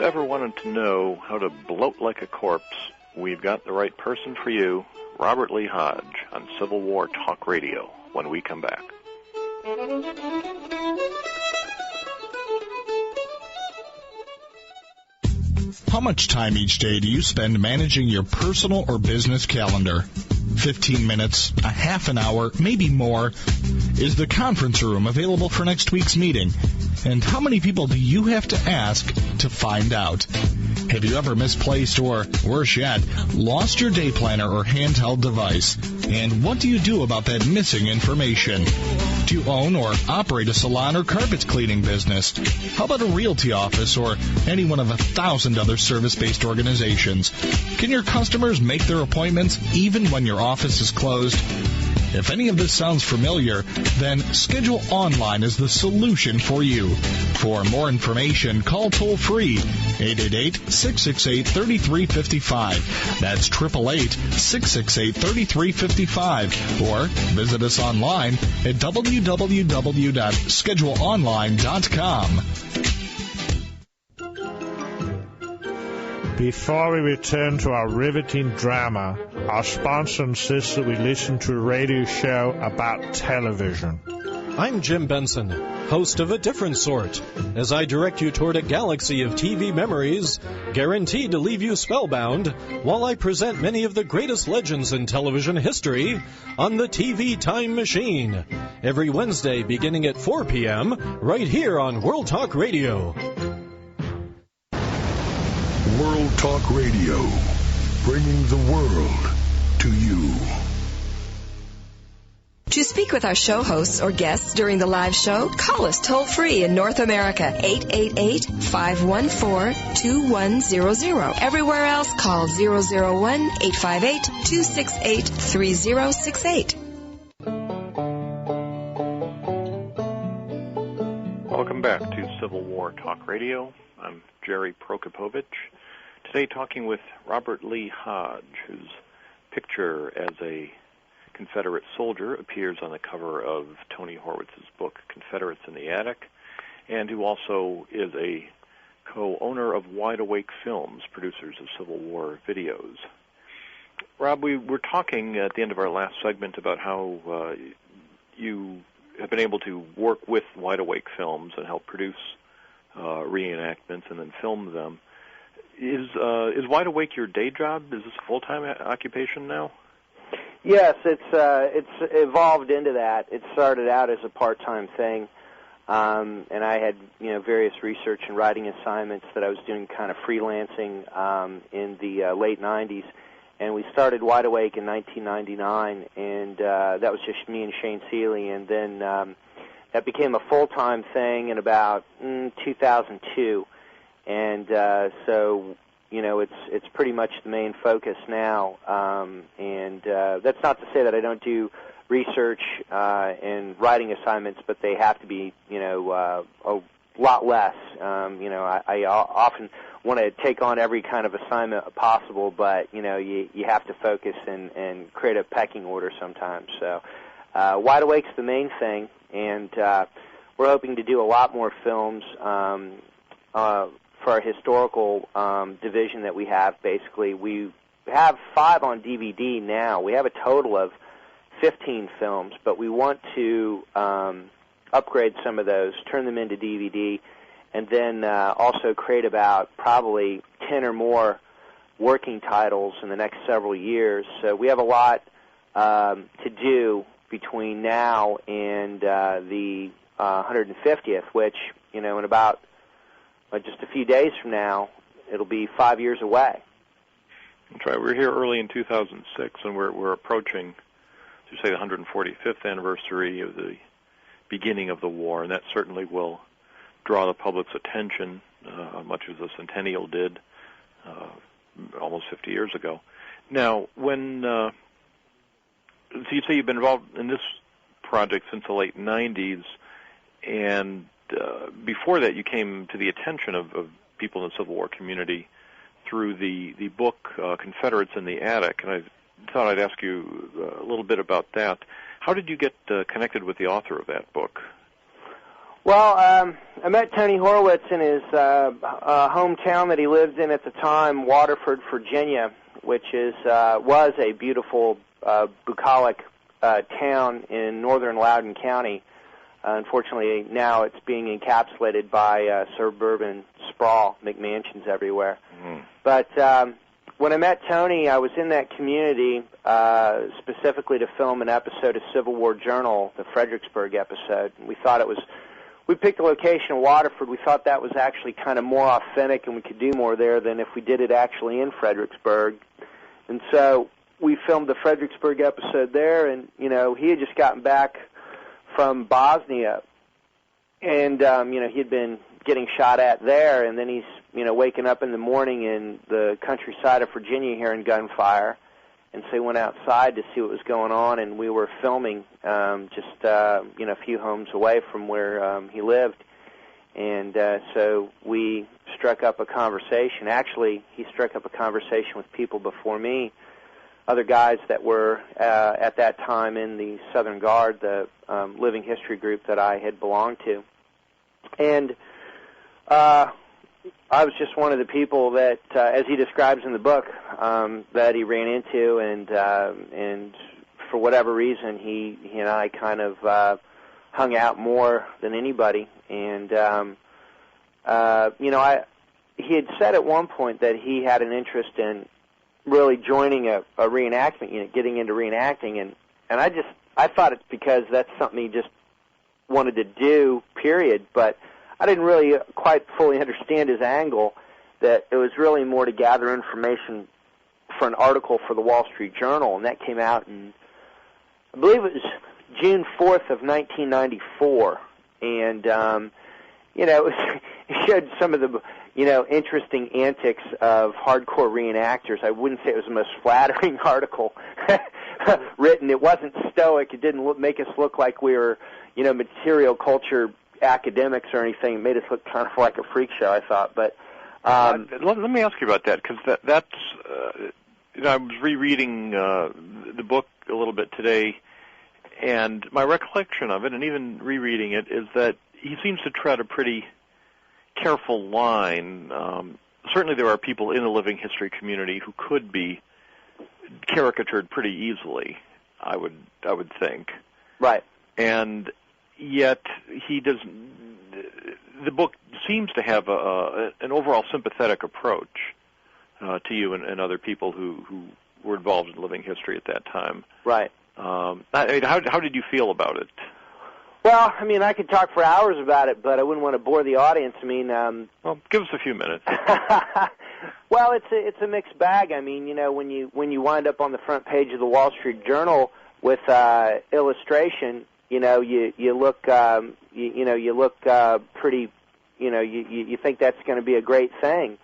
ever wanted to know how to bloat like a corpse, we've got the right person for you, Robert Lee Hodge, on Civil War Talk Radio, when we come back. How much time each day do you spend managing your personal or business calendar? 15 minutes, a half an hour, maybe more. Is the conference room available for next week's meeting? And how many people do you have to ask to find out? Have you ever misplaced or, worse yet, lost your day planner or handheld device? And what do you do about that missing information? Do you own or operate a salon or carpet cleaning business? How about a realty office or any one of 1,000 other service-based organizations? Can your customers make their appointments even when your office is closed? If any of this sounds familiar, then Schedule Online is the solution for you. For more information, call toll-free 888-668-3355. That's 888-668-3355. Or visit us online at www.scheduleonline.com. Before we return to our riveting drama, our sponsor insists that we listen to a radio show about television. I'm Jim Benson, host of A Different Sort, as I direct you toward a galaxy of TV memories guaranteed to leave you spellbound while I present many of the greatest legends in television history on the TV Time Machine, every Wednesday beginning at 4 p.m. right here on World Talk Radio. World Talk Radio, bringing the world to you. To speak with our show hosts or guests during the live show, call us toll-free in North America, 888-514-2100. Everywhere else, call 001-858-268-3068. Welcome back to Civil War Talk Radio. I'm Jerry Prokopovich. Today talking with Robert Lee Hodge, whose picture as a Confederate soldier appears on the cover of Tony Horwitz's book, Confederates in the Attic, and who also is a co-owner of Wide Awake Films, producers of Civil War videos. Rob, we were talking at the end of our last segment about how you have been able to work with Wide Awake Films and help produce reenactments and then film them. Is Wide Awake your day job? Is this a full-time occupation now? Yes, it's evolved into that. It started out as a part-time thing, and I had various research and writing assignments that I was doing kind of freelancing in the late 90s, and we started Wide Awake in 1999, and that was just me and Shane Seeley, and then that became a full-time thing in about 2002, and so it's pretty much the main focus now, and that's not to say that I don't do research and writing assignments, but they have to be a lot less. I often want to take on every kind of assignment possible, but you have to focus and create a pecking order sometimes. So Wide Awake's the main thing, and we're hoping to do a lot more films for our historical division that we have. Basically, we have 5 on DVD now. We have a total of 15 films, but we want to upgrade some of those, turn them into DVD, and then also create about probably 10 or more working titles in the next several years. So we have a lot to do between now and the 150th, which, in about just a few days from now, it'll be 5 years away. That's right. We're here early in 2006, and we're approaching, to say, the 145th anniversary of the beginning of the war, and that certainly will draw the public's attention, much as the Centennial did almost 50 years ago. Now, when so you say you've been involved in this project since the late 90s, and before that, you came to the attention of people in the Civil War community through the book Confederates in the Attic, and I thought I'd ask you a little bit about that. How did you get connected with the author of that book? Well, I met Tony Horowitz in his hometown that he lived in at the time, Waterford, Virginia, which was a beautiful bucolic town in northern Loudoun County. Unfortunately, now it's being encapsulated by suburban sprawl, McMansions everywhere. Mm. But when I met Tony, I was in that community specifically to film an episode of Civil War Journal, the Fredericksburg episode. And we picked a location in Waterford. We thought that was actually kind of more authentic and we could do more there than if we did it actually in Fredericksburg. And so we filmed the Fredericksburg episode there, and, he had just gotten back from Bosnia, and, he had been getting shot at there, and then he's, waking up in the morning in the countryside of Virginia hearing gunfire, and so he went outside to see what was going on, and we were filming just, a few homes away from where he lived, and so we struck up a conversation. Actually, he struck up a conversation with people before me, other guys that were at that time in the Southern Guard, the living history group that I had belonged to. And I was just one of the people that, as he describes in the book, that he ran into, and for whatever reason, he and I kind of hung out more than anybody. And, he had said at one point that he had an interest in really joining a reenactment unit, getting into reenacting, and I thought it's because that's something he just wanted to do, period, but I didn't really quite fully understand his angle, that it was really more to gather information for an article for the Wall Street Journal, and that came out in, I believe it was June 4th of 1994, and, it showed some of the, interesting antics of hardcore reenactors. I wouldn't say it was the most flattering article written. It wasn't stoic. It didn't make us look like we were, material culture academics or anything. It made us look kind of like a freak show, I thought. But let me ask you about that, because that's I was rereading the book a little bit today, and my recollection of it, and even rereading it, is that he seems to tread a pretty careful line. Certainly there are people in the living history community who could be caricatured pretty easily, I would think. Right. And yet he doesn't. The book seems to have an overall sympathetic approach to you and other people who were involved in living history at that time. Right. How did you feel about it? Well, I could talk for hours about it, but I wouldn't want to bore the audience. Well, give us a few minutes. Well, it's a mixed bag. when you wind up on the front page of the Wall Street Journal with illustration, you look pretty, you think that's going to be a great thing,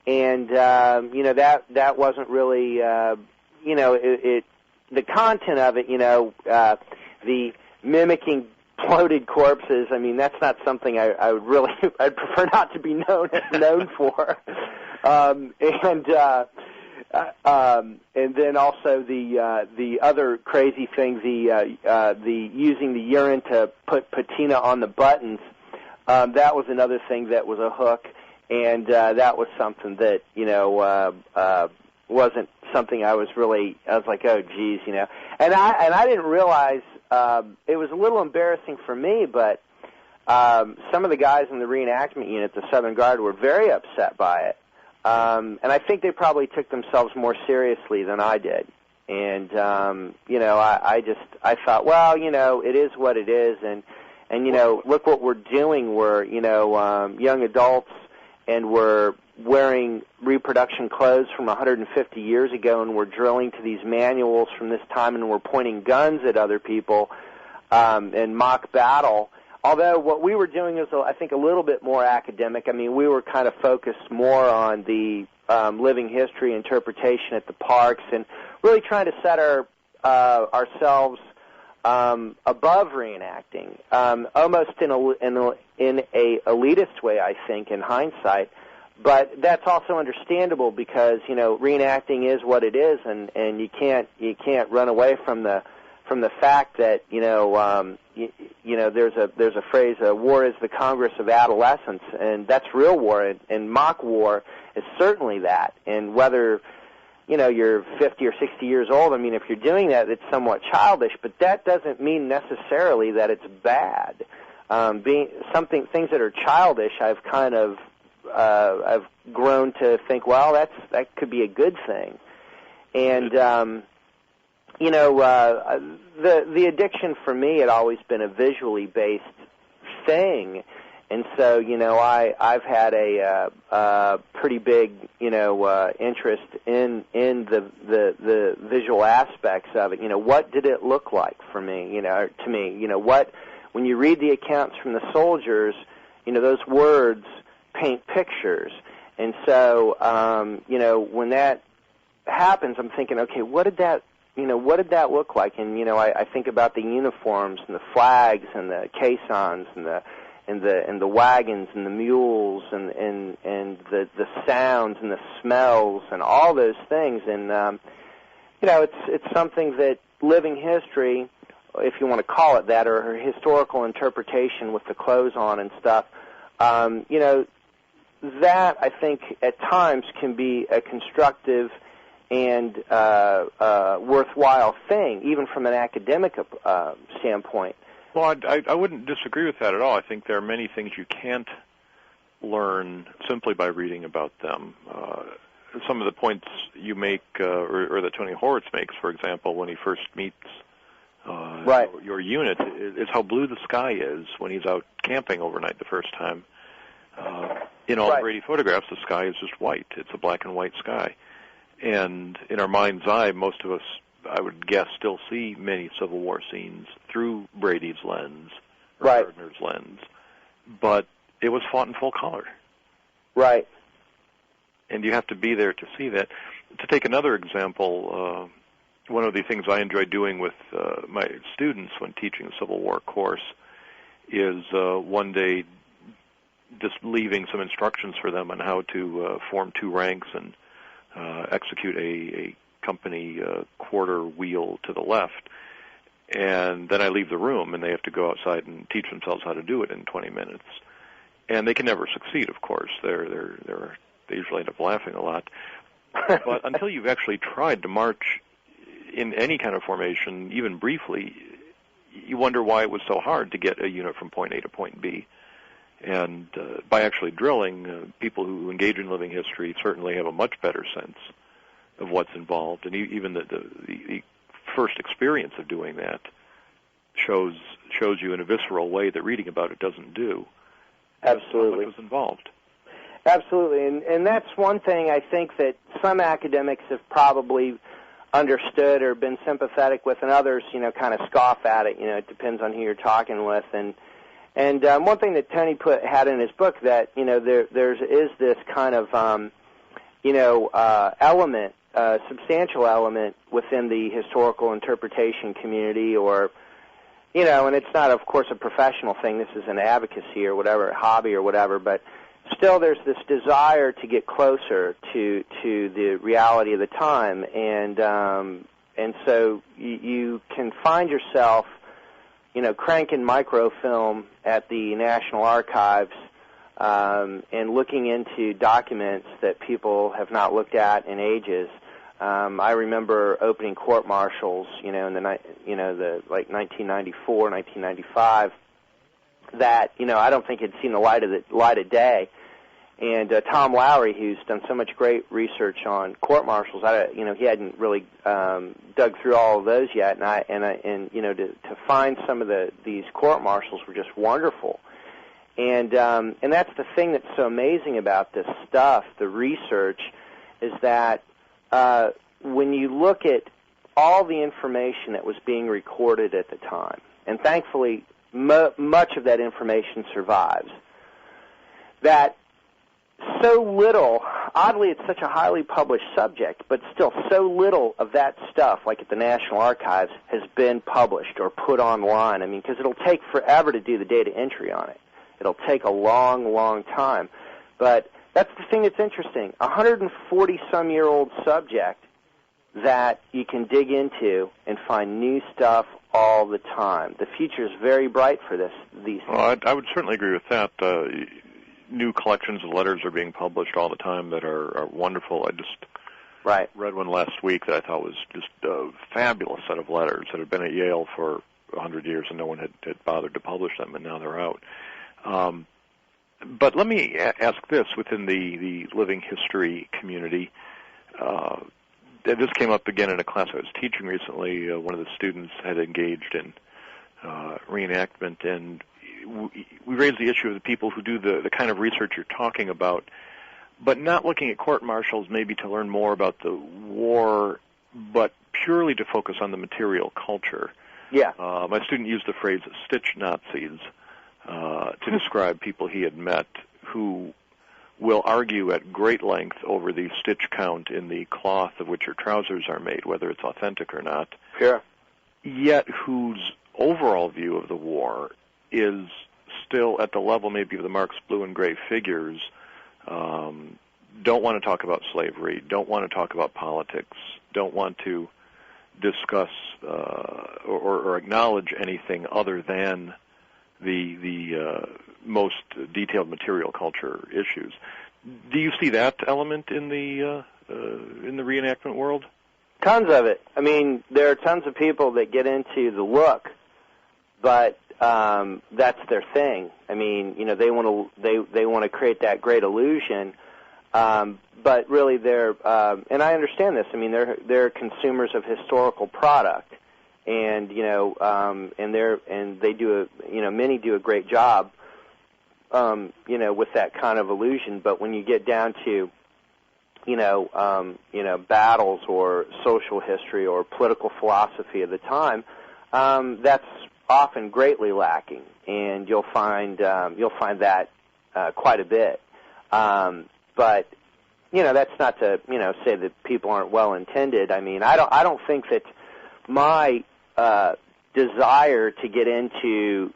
and that wasn't really, the content of it, the mimicking bloated corpses. That's not something I would really. I'd prefer not to be known for. And then also the other crazy thing, the using the urine to put patina on the buttons. That was another thing that was a hook, and that was something that wasn't something I was like, oh geez, and I didn't realize. It was a little embarrassing for me, but some of the guys in the reenactment unit, the Southern Guard, were very upset by it. And I think they probably took themselves more seriously than I did. And, I thought, well, it is what it is. And look what we're doing. We're, young adults, and we're wearing reproduction clothes from 150 years ago, and we're drilling to these manuals from this time, and we're pointing guns at other people in mock battle. Although what we were doing is, I think, a little bit more academic. We were kind of focused more on the living history interpretation at the parks, and really trying to set ourselves above reenacting, almost in a elitist way, I think, in hindsight. But that's also understandable because reenacting is what it is, and you can't run away from the fact that there's a phrase, war is the Congress of adolescence, and that's real war, and mock war is certainly that. And whether, you're 50 or 60 years old, I mean, if you're doing that, it's somewhat childish, but that doesn't mean necessarily that it's bad. Things that are childish, I've kind of, I've grown to think, well, that could be a good thing. And, the addiction for me had always been a visually based thing. And so, I've had a pretty big, interest in the visual aspects of it. What did it look like for me? To me, when you read the accounts from the soldiers, those words paint pictures. And so, when that happens, I'm thinking, okay, what did that look like? And I think about the uniforms and the flags and the caissons and the wagons and the mules and the sounds and the smells and all those things. And it's something that living history, if you want to call it that, or historical interpretation with the clothes on and stuff, that I think at times can be a constructive and worthwhile thing, even from an academic standpoint. Well, I wouldn't disagree with that at all. I think there are many things you can't learn simply by reading about them. Some of the points you make, or that Tony Horwitz makes, for example, when he first meets your unit, is how blue the sky is when he's out camping overnight the first time. In all Brady photographs, the sky is just white. It's a black and white sky. And in our mind's eye, most of us, I would guess, still see many Civil War scenes through Brady's lens or Gardner's lens. But it was fought in full color. Right. And you have to be there to see that. To take another example, one of the things I enjoy doing with my students when teaching a Civil War course is one day just leaving some instructions for them on how to form two ranks and execute a company quarter wheel to the left. And then I leave the room, and they have to go outside and teach themselves how to do it in 20 minutes. And they can never succeed, of course. They usually end up laughing a lot. But until you've actually tried to march in any kind of formation, even briefly, you wonder why it was so hard to get a unit from point A to point B. And by actually drilling, people who engage in living history certainly have a much better sense of what's involved. And even the first experience of doing that shows you in a visceral way that reading about it doesn't do. Absolutely. What was involved. Absolutely. And that's one thing I think that some academics have probably understood or been sympathetic with, and others, kind of scoff at it. It depends on who you're talking with. And one thing that Tony had in his book that, there is this kind of, element, substantial element within the historical interpretation community, or, and it's not, of course, a professional thing. This is an advocacy or whatever, hobby or whatever, but still there's this desire to get closer to the reality of the time. And so you can find yourself, cranking microfilm at the National Archives and looking into documents that people have not looked at in ages. I remember opening court-martials, in the 1994, 1995, that I don't think had seen the light of day. And Tom Lowry, who's done so much great research on court-martials, he hadn't really dug through all of those yet, and to find some of these court-martials were just wonderful. And that's the thing that's so amazing about this stuff, the research, is that when you look at all the information that was being recorded at the time, and thankfully much of that information survives, that so little, oddly it's such a highly published subject, but still so little of that stuff, like at the National Archives, has been published or put online. I mean, because it'll take forever to do the data entry on it. It'll take a long, long time. But that's the thing that's interesting. 140-some-year-old subject that you can dig into and find new stuff all the time. The future is very bright for these things. Well, I would certainly agree with that. New collections of letters are being published all the time that are wonderful. I just read one last week that I thought was just a fabulous set of letters that had been at Yale for 100 years and no one had bothered to publish them, and now they're out. But let me ask this within the living history community. This came up again in a class I was teaching recently. One of the students had engaged in reenactment, and we raised the issue of the people who do the kind of research you're talking about, but not looking at court-martials maybe to learn more about the war, but purely to focus on the material culture. Yeah. My student used the phrase stitch Nazis to describe people he had met who will argue at great length over the stitch count in the cloth of which your trousers are made, whether it's authentic or not. Sure. Yet whose overall view of the war is still at the level maybe of the Marx blue and gray figures, don't want to talk about slavery, don't want to talk about politics, don't want to discuss or acknowledge anything other than the most detailed material culture issues. Do you see that element in the reenactment world? Tons of it. I mean, there are tons of people that get into the look, but that's their thing. I mean, you know, they want to create that great illusion, but really they're and I understand this. I mean, they're consumers of historical product. And they do many do a great job, with that kind of illusion. But when you get down to, battles or social history or political philosophy of the time, that's often greatly lacking, and you'll find that quite a bit. But that's not to say that people aren't well intended. I mean, I don't think that my desire to get into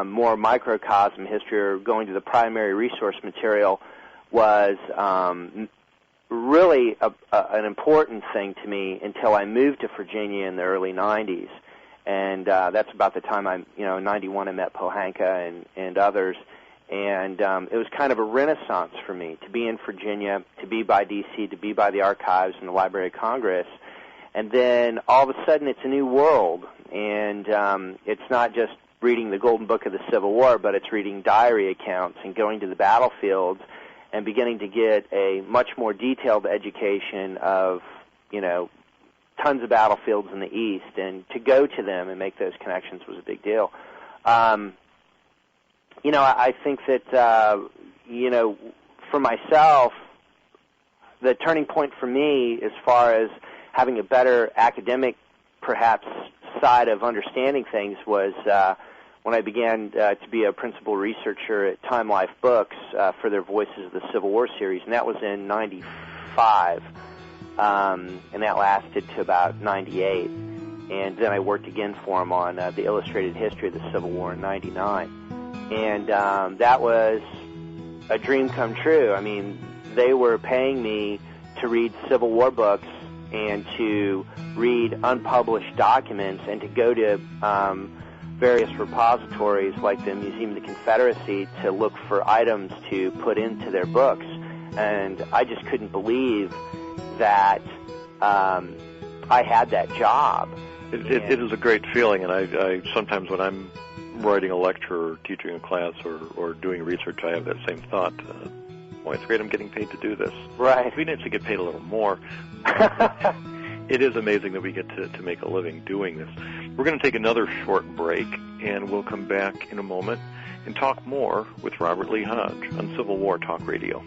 more microcosm history or going to the primary resource material was really an important thing to me until I moved to Virginia in the early 90s. And that's about the time in 91 I met Pohanka and others. And it was kind of a renaissance for me to be in Virginia, to be by D.C., to be by the archives and the Library of Congress. And then all of a sudden it's a new world, and it's not just reading the Golden Book of the Civil War, but it's reading diary accounts and going to the battlefields and beginning to get a much more detailed education of, tons of battlefields in the East, and to go to them and make those connections was a big deal. I think that, for myself, the turning point for me as far as having a better academic, perhaps, side of understanding things was when I began to be a principal researcher at Time Life Books for their Voices of the Civil War series, and that was in 95, and that lasted to about 98. And then I worked again for them on the Illustrated History of the Civil War in 99. And that was a dream come true. I mean, they were paying me to read Civil War books and to read unpublished documents and to go to various repositories like the Museum of the Confederacy to look for items to put into their books. And I just couldn't believe that I had that job. It is a great feeling, and I sometimes when I'm writing a lecture or teaching a class or doing research, I have that same thought. Boy, it's great I'm getting paid to do this. Right. We need to get paid a little more. It is amazing that we get to make a living doing this. We're going to take another short break, and we'll come back in a moment and talk more with Robert Lee Hodge on Civil War Talk Radio.